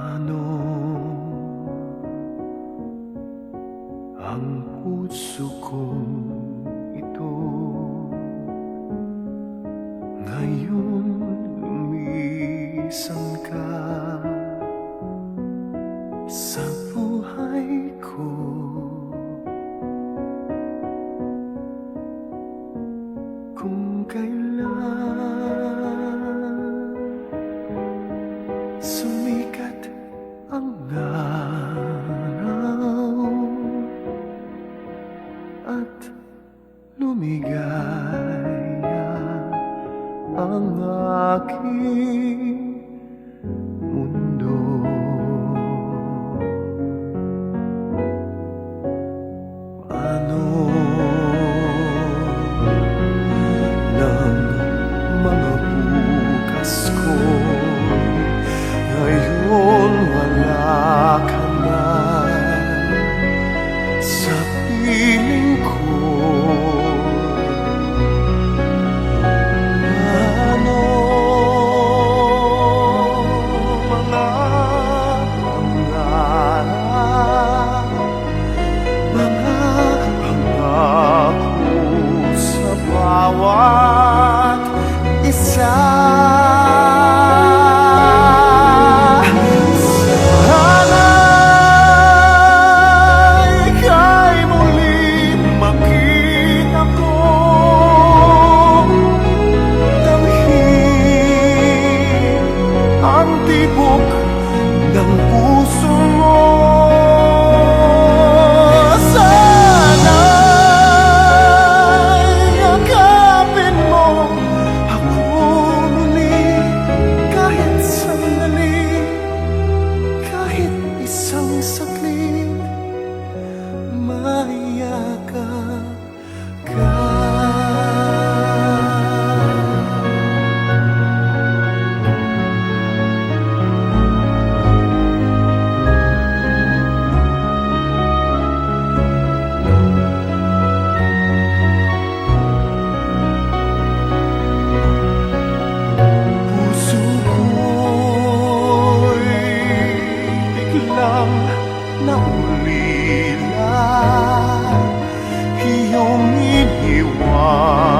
Paano ang puso kong ito ngayon lumisan ka sa buhay ko? Kung kailan sumikat ang araw at lumigaya ang aking mundo, ano ng mga bukas ko ngayon wala ka na sa piling ko? Ano mga pangarap, mga pangako sa bawat isa? Tibok ng puso mo, sana'y yakapin mo ako muli, kahit sandali, kahit isang saglit, mayakap ka. Naulila iyong iniwan.